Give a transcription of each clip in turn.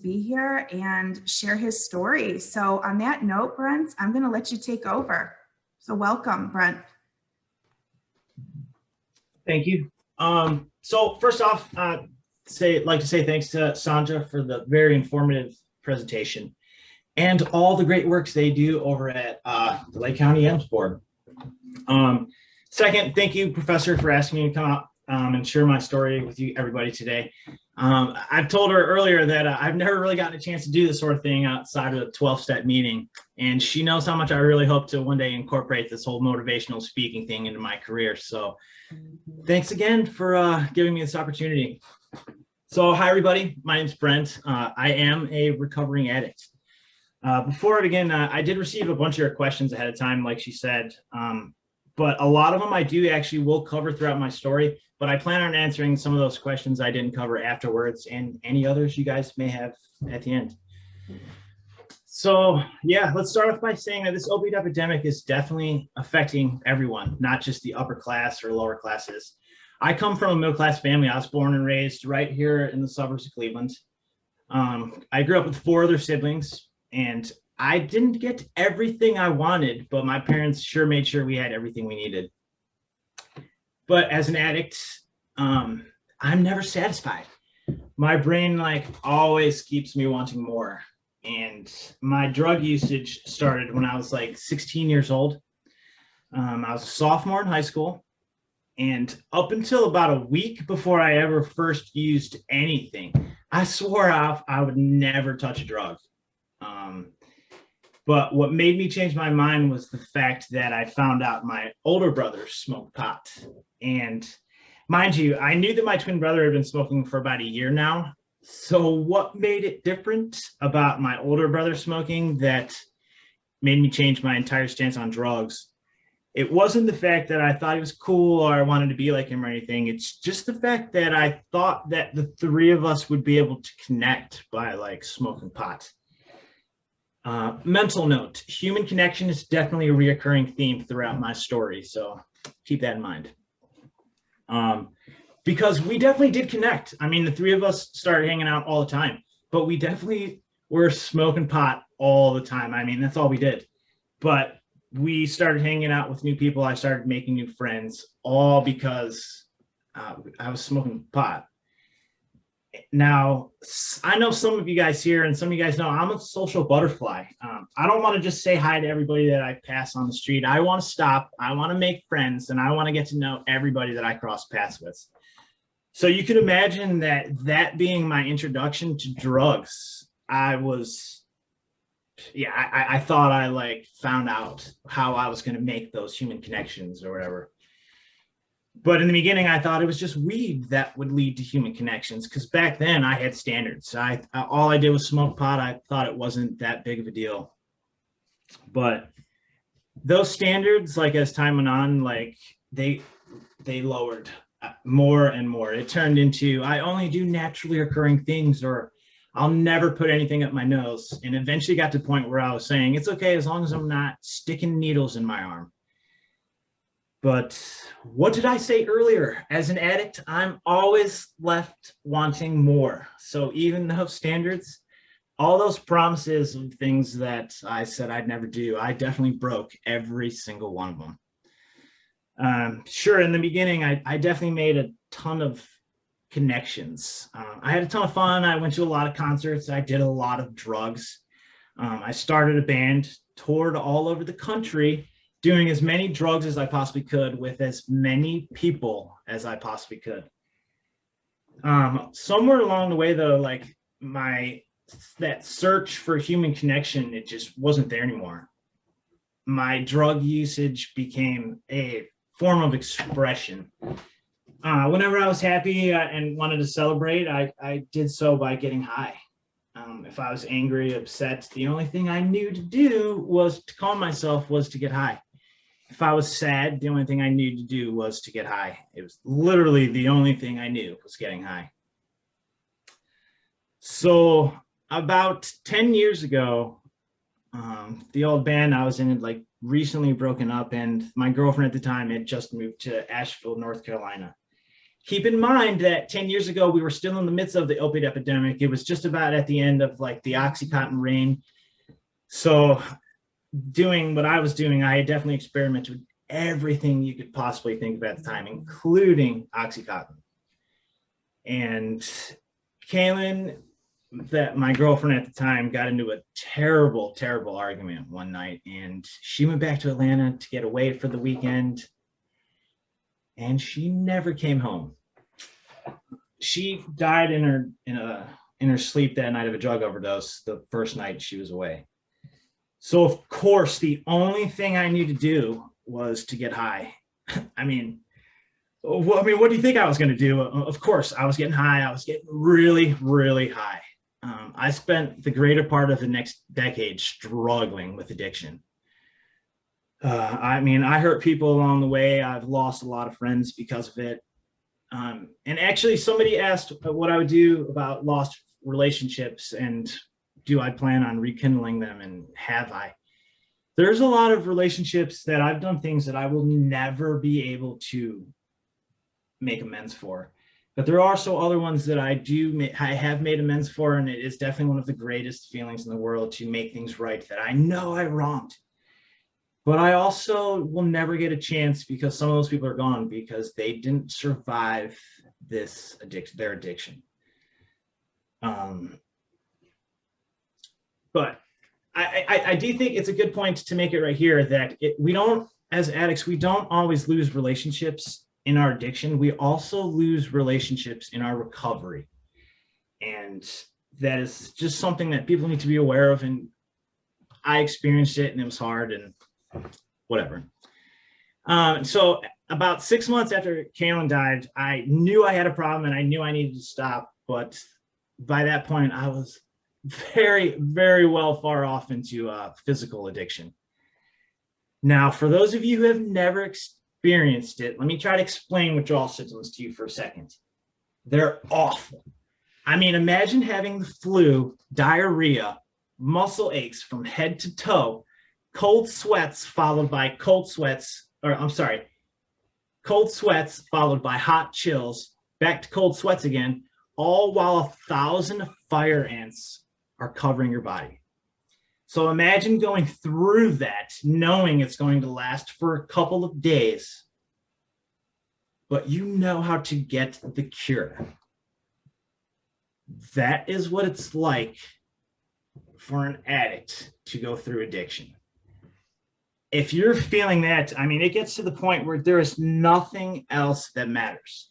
be here and share his story. So on that note, Brent, I'm going to let you take over. So welcome, Brent. Thank you. So first off, like to say thanks to Sandra for the very informative presentation and all the great works they do over at the Lake County EMS Board. Second, thank you, Professor, for asking me to come out and share my story with you, everybody, today. I've told her earlier that I've never really gotten a chance to do this sort of thing outside of a 12-step meeting, and she knows how much I really hope to one day incorporate this whole motivational speaking thing into my career. So thanks again for giving me this opportunity. So hi, everybody. My name's Brent. I am a recovering addict. Before I begin, I did receive a bunch of your questions ahead of time, like she said, but a lot of them I do actually will cover throughout my story, but I plan on answering some of those questions I didn't cover afterwards and any others you guys may have at the end. So yeah, let's start off by saying that this opioid epidemic is definitely affecting everyone, not just the upper class or lower classes. I come from a middle-class family. I was born and raised right here in the suburbs of Cleveland. I grew up with 4 other siblings, and I didn't get everything I wanted, but my parents sure made sure we had everything we needed. But as an addict, I'm never satisfied. My brain always keeps me wanting more. And my drug usage started when I was 16 years old. I was a sophomore in high school. And up until about a week before I ever first used anything, I swore I would never touch a drug. But what made me change my mind was the fact that I found out my older brother smoked pot. And mind you, I knew that my twin brother had been smoking for about a year now. So what made it different about my older brother smoking that made me change my entire stance on drugs? It wasn't the fact that I thought he was cool or I wanted to be like him or anything. It's just the fact that I thought that the 3 of us would be able to connect by smoking pot. Mental note, human connection is definitely a reoccurring theme throughout my story, so keep that in mind. Because we definitely did connect. I mean, the 3 of us started hanging out all the time, but we definitely were smoking pot all the time. I mean, that's all we did. But we started hanging out with new people. I started making new friends, all because I was smoking pot. Now, I know some of you guys here and some of you guys know I'm a social butterfly. I don't want to just say hi to everybody that I pass on the street. I want to stop. I want to make friends, and I want to get to know everybody that I cross paths with. So you can imagine that being my introduction to drugs, I thought I found out how I was going to make those human connections or whatever. But in the beginning, I thought it was just weed that would lead to human connections, because back then I had standards. All I did was smoke pot. I thought it wasn't that big of a deal. But those standards, as time went on, they lowered more and more. It turned into, I only do naturally occurring things, or I'll never put anything up my nose. And eventually got to the point where I was saying, it's okay as long as I'm not sticking needles in my arm. But what did I say earlier? As an addict, I'm always left wanting more. So even those standards, all those promises of things that I said I'd never do, I definitely broke every single one of them. Sure, in the beginning, I definitely made a ton of connections. I had a ton of fun. I went to a lot of concerts. I did a lot of drugs. I started a band, toured all over the country, doing as many drugs as I possibly could with as many people as I possibly could. Somewhere along the way, though, that search for human connection, it just wasn't there anymore. My drug usage became a form of expression. Whenever I was happy and wanted to celebrate, I did so by getting high. If I was angry, upset, the only thing I knew to do was to calm myself was to get high. If I was sad, the only thing I knew to do was to get high. It was literally the only thing I knew was getting high. So about 10 years ago, the old band I was in had recently broken up, and my girlfriend at the time had just moved to Asheville, North Carolina. keep in mind that 10 years ago, we were still in the midst of the opiate epidemic. It was just about at the end of like the Oxycontin reign. So doing what I was doing, I definitely experimented with everything you could possibly think of at the time, including Oxycontin. And Kaylin, that my girlfriend at the time, got into a terrible, terrible argument one night, and she went back to Atlanta to get away for the weekend, and she never came home. She died in her sleep that night of a drug overdose the first night she was away. So of course, the only thing I knew to do was to get high. I mean, what do you think I was going to do? Of course, I was getting high. I was getting really, really high. I spent the greater part of the next decade struggling with addiction. I hurt people along the way. I've lost a lot of friends because of it. And actually, somebody asked what I would do about lost relationships and do I plan on rekindling them, and have I? There's a lot of relationships that I've done things that I will never be able to make amends for. But there are also other ones that I have made amends for, and it is definitely one of the greatest feelings in the world to make things right that I know I wronged. But I also will never get a chance because some of those people are gone because they didn't survive their addiction. But I do think it's a good point to make it right here that we don't, as addicts, we don't always lose relationships in our addiction. We also lose relationships in our recovery. And that is just something that people need to be aware of. And I experienced it, and it was hard and whatever. So about 6 months after Kaylin died, I knew I had a problem and I knew I needed to stop. But by that point, I was very, very well far off into physical addiction. Now, for those of you who have never experienced it, let me try to explain withdrawal symptoms to you for a second. They're awful. I mean, imagine having the flu, diarrhea, muscle aches from head to toe, cold sweats followed by cold sweats followed by hot chills, back to cold sweats again, all while 1,000 fire ants are covering your body. So imagine going through that, knowing it's going to last for a couple of days, but you know how to get the cure. That is what it's like for an addict to go through addiction. If you're feeling that, I mean, it gets to the point where there is nothing else that matters.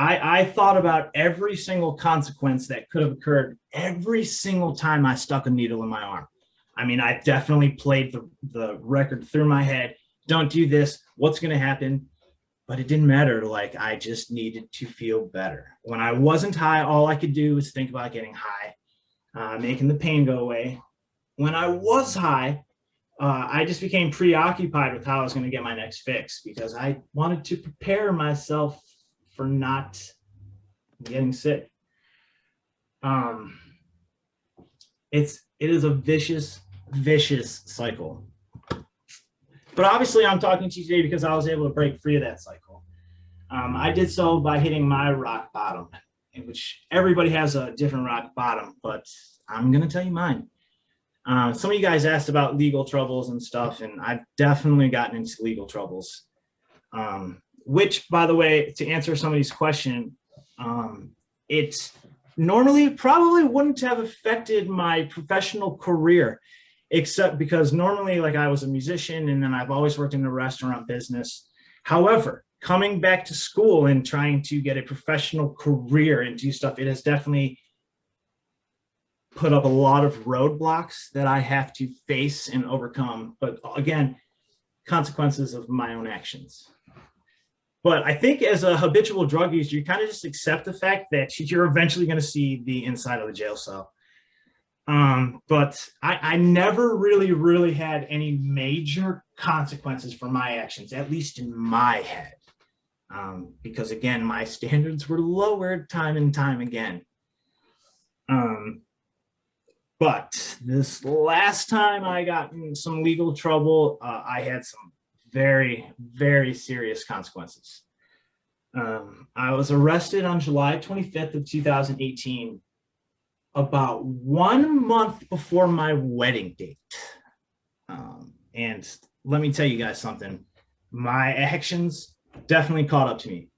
I thought about every single consequence that could have occurred every single time I stuck a needle in my arm. I mean, I definitely played the record through my head. Don't do this. What's going to happen? But it didn't matter. Like, I just needed to feel better. When I wasn't high, all I could do was think about getting high, making the pain go away. When I was high, I just became preoccupied with how I was going to get my next fix because I wanted to prepare myself for not getting sick. It is a vicious cycle. But obviously I'm talking to you today because I was able to break free of that cycle. I did so by hitting my rock bottom, in which everybody has a different rock bottom, but I'm going to tell you mine. Some of you guys asked about legal troubles and stuff, and I've definitely gotten into legal troubles. Which, by the way, to answer somebody's question, it normally probably wouldn't have affected my professional career, except because normally, like, I was a musician and then I've always worked in the restaurant business. However, coming back to school and trying to get a professional career and do stuff, it has definitely put up a lot of roadblocks that I have to face and overcome. But again, consequences of my own actions. But I think as a habitual drug user, you kind of just accept the fact that you're eventually going to see the inside of the jail cell. But I never really had any major consequences for my actions, at least in my head. Because again, my standards were lowered time and time again. But this last time I got in some legal trouble, I had some very, very serious consequences. I was arrested on July 25th of 2018, about 1 month before my wedding date. And let me tell you guys something. My actions definitely caught up to me.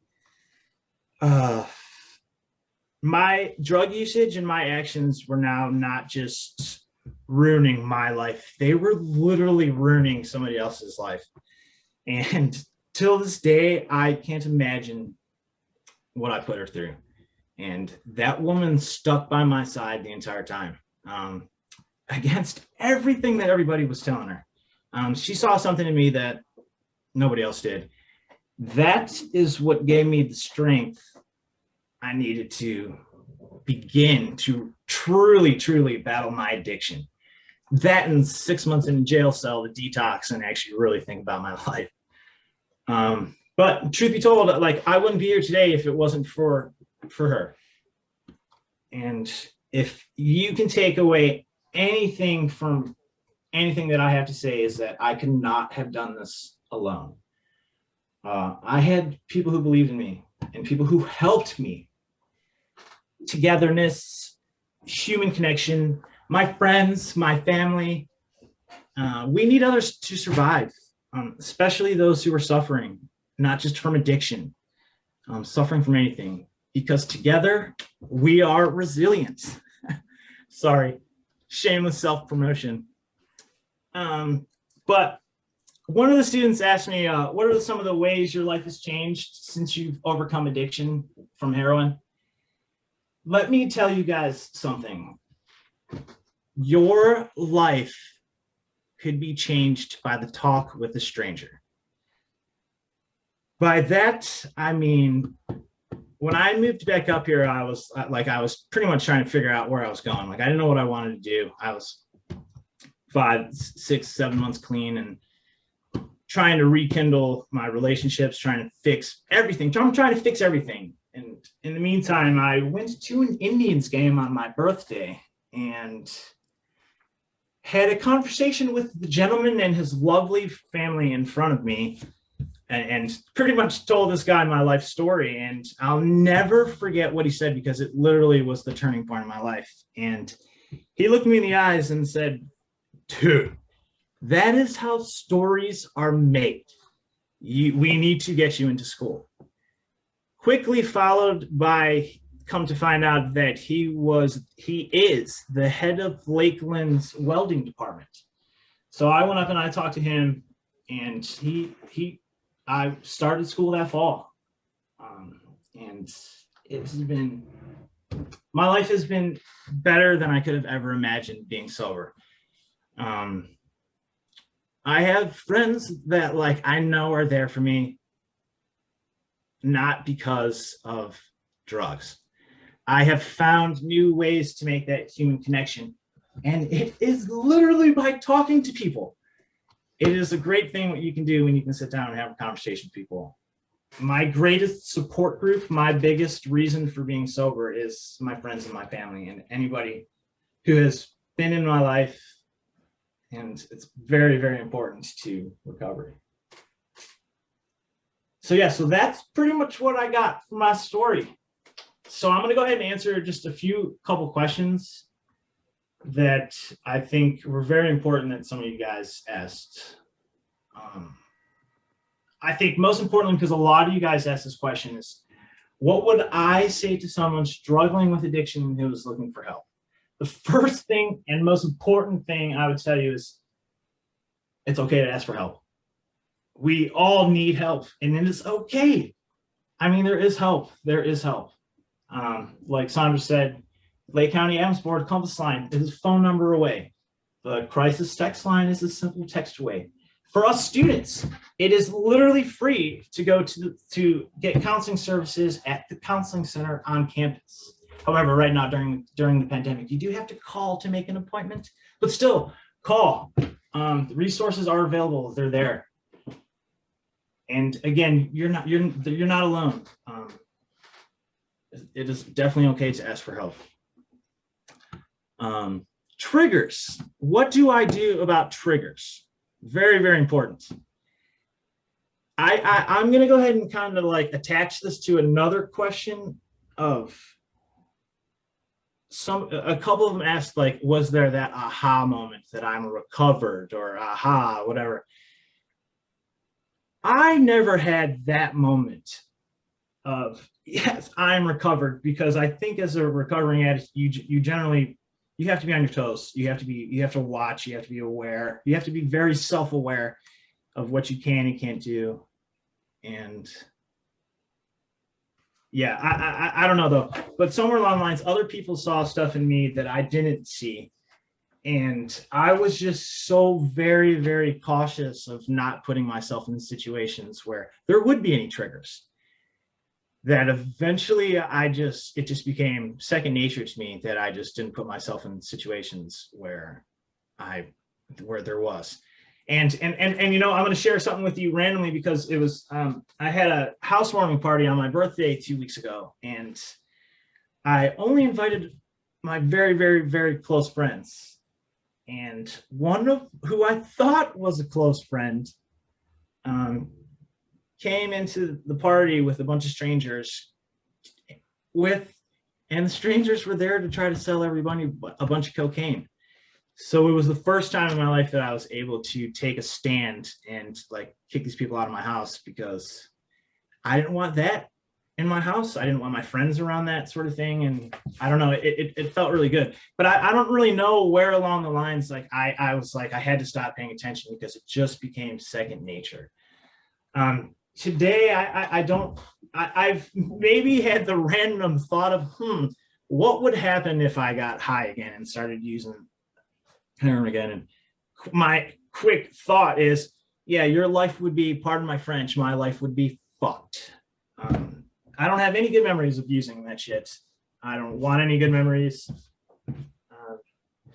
My drug usage and my actions were now not just ruining my life. They were literally ruining somebody else's life. And till this day, I can't imagine what I put her through. And that woman stuck by my side the entire time, against everything that everybody was telling her. She saw something in me that nobody else did. That is what gave me the strength I needed to begin to truly battle my addiction. That and 6 months in a jail cell to detox and actually really think about my life. But truth be told, like, I wouldn't be here today if it wasn't for her. And if you can take away anything from anything that I have to say, is that I could not have done this alone. I had people who believed in me and people who helped me. Togetherness, human connection, my friends, my family. We need others to survive, especially those who are suffering, not just from addiction, suffering from anything, because together we are resilient. Sorry, shameless self-promotion. But one of the students asked me, what are some of the ways your life has changed since you've overcome addiction from heroin? Let me tell you guys something. Your life could be changed by the talk with a stranger. By that, I mean, when I moved back up here, I was pretty much trying to figure out where I was going. Like, I didn't know what I wanted to do. I was 5, 6, 7 months clean and trying to rekindle my relationships, trying to fix everything. I'm trying to fix everything. And in the meantime, I went to an Indians game on my birthday and had a conversation with the gentleman and his lovely family in front of me, and pretty much told this guy my life story. And I'll never forget what he said, because it literally was the turning point of my life. And he looked me in the eyes and said, "Dude, that is how stories are made. We need to get you into school." Quickly followed by, come to find out that he is the head of Lakeland's welding department. So I went up and I talked to him, and I started school that fall. And my life has been better than I could have ever imagined being sober. I have friends that, like, I know are there for me, not because of drugs. I have found new ways to make that human connection, and it is literally by talking to people. It is a great thing what you can do when you can sit down and have a conversation with people. My greatest support group, my biggest reason for being sober, is my friends and my family and anybody who has been in my life, and it's very, very important to recovery. So yeah, so that's pretty much what I got from my story. So I'm going to go ahead and answer just a couple questions that I think were very important that some of you guys asked. I think most importantly, because a lot of you guys asked this question, is what would I say to someone struggling with addiction who is looking for help? The first thing and most important thing I would tell you is it's okay to ask for help. We all need help, and it is okay. I mean, there is help. There is help. Like Sandra said, Lake County Adams Board Compass Line is a phone number away. The crisis text line is a simple text away. For us students, it is literally free to go to get counseling services at the counseling center on campus. However, right now during the pandemic, you do have to call to make an appointment, but still call. The resources are available. They're there. And again, you're not alone. It is definitely okay to ask for help. Triggers. What do I do about triggers? Very, very important. I'm going to go ahead and kind of like attach this to another question of a couple of them asked, like, was there that aha moment that I'm recovered or aha, whatever. I never had that moment of, yes, I'm recovered, because I think as a recovering addict, you generally, you have to be on your toes. You have to watch, you have to be aware, you have to be very self-aware of what you can and can't do. And yeah, I don't know though, but somewhere along the lines, other people saw stuff in me that I didn't see. And I was just so very, very cautious of not putting myself in situations where there would be any triggers, that eventually it just became second nature to me, that I just didn't put myself in situations where there was. And you know, I'm going to share something with you randomly, because it was, I had a housewarming party on my birthday 2 weeks ago, and I only invited my very, very, very close friends. And one of who I thought was a close friend came into the party with a bunch of strangers, and the strangers were there to try to sell everybody a bunch of cocaine. So it was the first time in my life that I was able to take a stand and like kick these people out of my house, because I didn't want that in my house. I didn't want my friends around that sort of thing. And I don't know, it felt really good, but I don't really know where along the lines, like I was like, I had to stop paying attention because it just became second nature. Today, I've maybe had the random thought of, what would happen if I got high again and started using heroin again? And my quick thought is, yeah, your life would be, pardon my French, my life would be fucked. I don't have any good memories of using that shit. I don't want any good memories.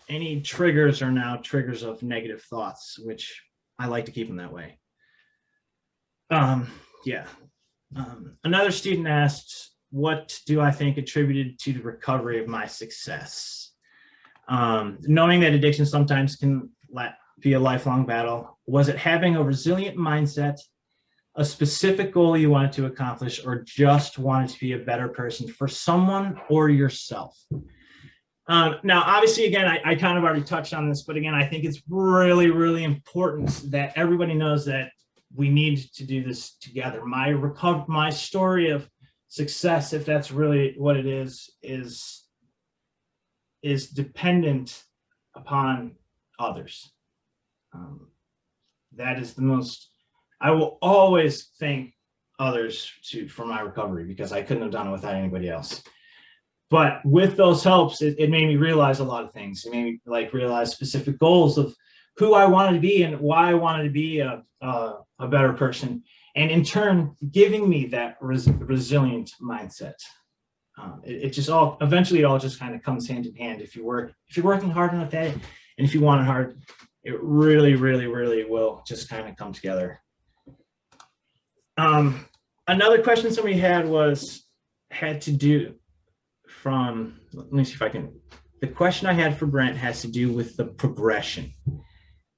Any triggers are now triggers of negative thoughts, which I like to keep them that way. Another student asked, what do I think attributed to the recovery of my success? Knowing that addiction sometimes can be a lifelong battle. Was it having a resilient mindset, a specific goal you wanted to accomplish, or just wanted to be a better person for someone or yourself? Now, obviously, again, I kind of already touched on this, but again, I think it's really, really important that everybody knows that we need to do this together. My story of success, if that's really what it is dependent upon others. That is the most, I will always thank others for my recovery, because I couldn't have done it without anybody else. But with those helps, it made me realize a lot of things. It made me like realize specific goals of who I wanted to be and why I wanted to be a better person. And in turn, giving me that resilient mindset. It just all, eventually it all just kind of comes hand in hand. If you're working hard enough at it, and if you want it hard, it really, really, really will just kind of come together. Another question somebody had to do from, let me see if I can, the question I had for Brent has to do with the progression.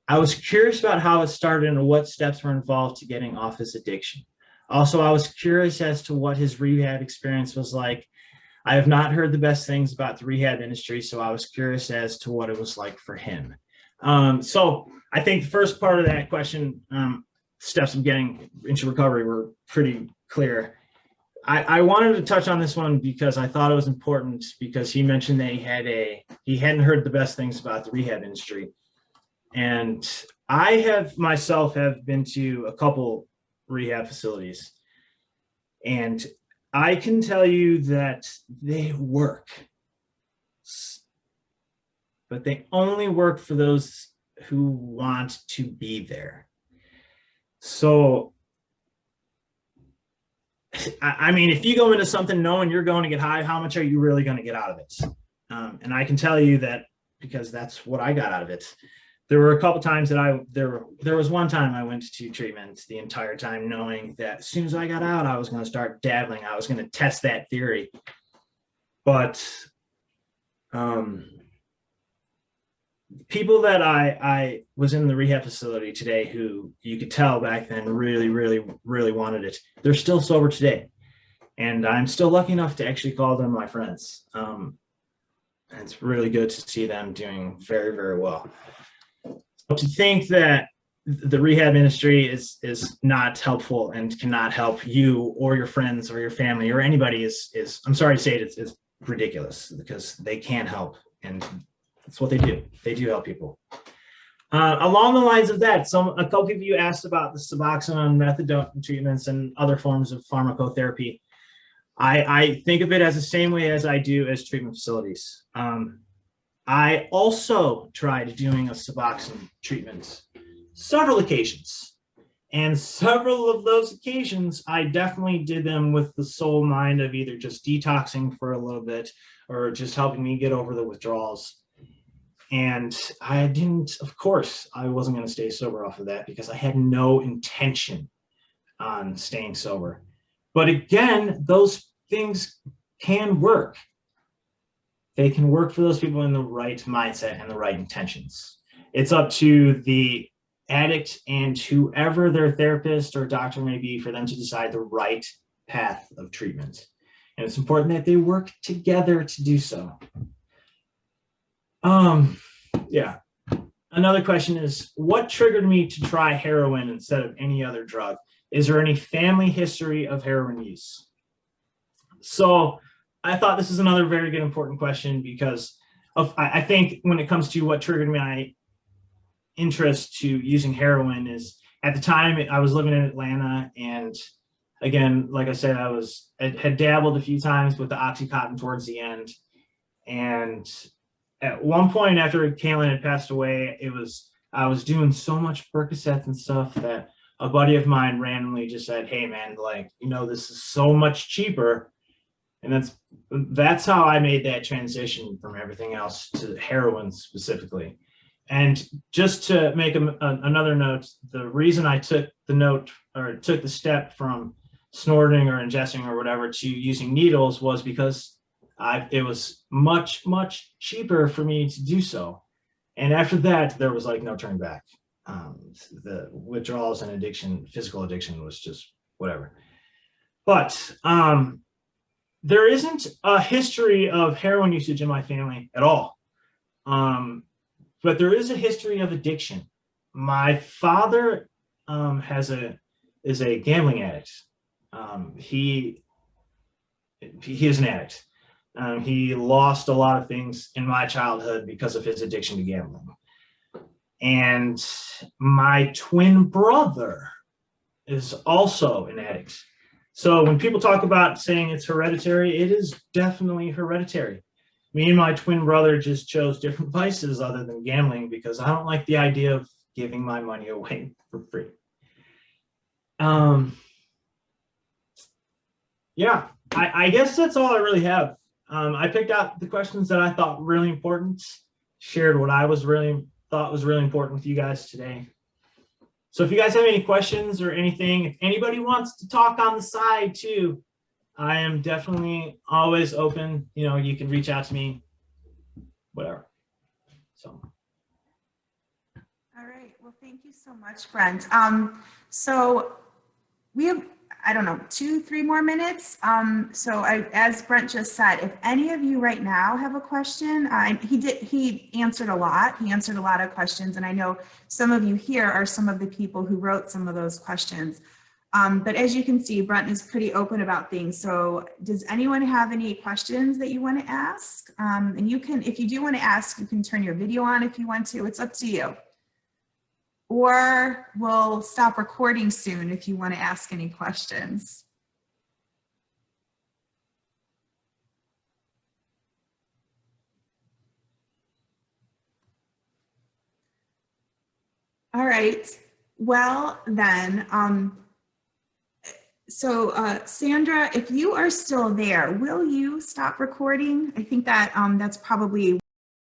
I was curious about how it started and what steps were involved to getting off his addiction. Also, I was curious as to what his rehab experience was like. I have not heard the best things about the rehab industry, so I was curious as to what it was like for him. So I think the first part of that question, steps of getting into recovery, were pretty clear. I wanted to touch on this one because I thought it was important, because he mentioned that he hadn't heard the best things about the rehab industry. And I have myself have been to a couple rehab facilities, and I can tell you that they work, but they only work for those who want to be there. So, I mean, if you go into something knowing you're going to get high, how much are you really going to get out of it? And I can tell you that because that's what I got out of it. There were a couple times that there was one time I went to treatment the entire time knowing that as soon as I got out, I was going to start dabbling. I was going to test that theory. But people that I was in the rehab facility today who you could tell back then really wanted it. They're still sober today. And I'm still lucky enough to actually call them my friends. And it's really good to see them doing very well. So to think that the rehab industry is not helpful and cannot help you or your friends or your family or anybody is I'm sorry to say it, it's ridiculous, because they can't help, and that's what they do. They do help people. Along the lines of that, a couple of you asked about the Suboxone, methadone treatments, and other forms of pharmacotherapy. I think of it as the same way as I do as treatment facilities. I also tried doing a Suboxone treatment several occasions. And several of those occasions, I definitely did them with the sole mind of either just detoxing for a little bit or just helping me get over the withdrawals. And I didn't, of course, I wasn't going to stay sober off of that because I had no intention on staying sober. But again, those things can work. They can work for those people in the right mindset and the right intentions. It's up to the addict and whoever their therapist or doctor may be for them to decide the right path of treatment. And it's important that they work together to do so. Yeah. Another question is, what triggered me to try heroin instead of any other drug? Is there any family history of heroin use? So I thought this is another very good, important question, because I think when it comes to what triggered my interest to using heroin is, at the time I was living in Atlanta, and again, like I said, I had dabbled a few times with the Oxycontin towards the end. And at one point after Kaylin had passed away, I was doing so much Percocets and stuff that a buddy of mine randomly just said, "Hey man, like, this is so much cheaper." And that's how I made that transition from everything else to heroin specifically. And just to make another note, the reason I took the step from snorting or ingesting or whatever to using needles was because it was much cheaper for me to do so. And after that, there was like no turning back. The withdrawals and physical addiction was just whatever. But there isn't a history of heroin usage in my family at all. But there is a history of addiction. My father is a gambling addict. He is an addict. He lost a lot of things in my childhood because of his addiction to gambling. And my twin brother is also an addict. So when people talk about saying it's hereditary, it is definitely hereditary. Me and my twin brother just chose different vices other than gambling because I don't like the idea of giving my money away for free. Yeah, I guess that's all I really have. I picked out the questions that I thought were really important, shared what I thought was really important with you guys today. So if you guys have any questions or anything, if anybody wants to talk on the side too, I am definitely always open. You can reach out to me, whatever. So. All right. Well, thank you so much, Brent. So we have, 2-3 more minutes. As Brent just said, if any of you right now have a question, he answered a lot. He answered a lot of questions, and I know some of you here are some of the people who wrote some of those questions. But as you can see, Brent is pretty open about things. So does anyone have any questions that you want to ask? And if you do want to ask, you can turn your video on if you want to. It's up to you. Or we'll stop recording soon if you want to ask any questions. All right. Well, then, Sandra, if you are still there, will you stop recording? I think that that's probably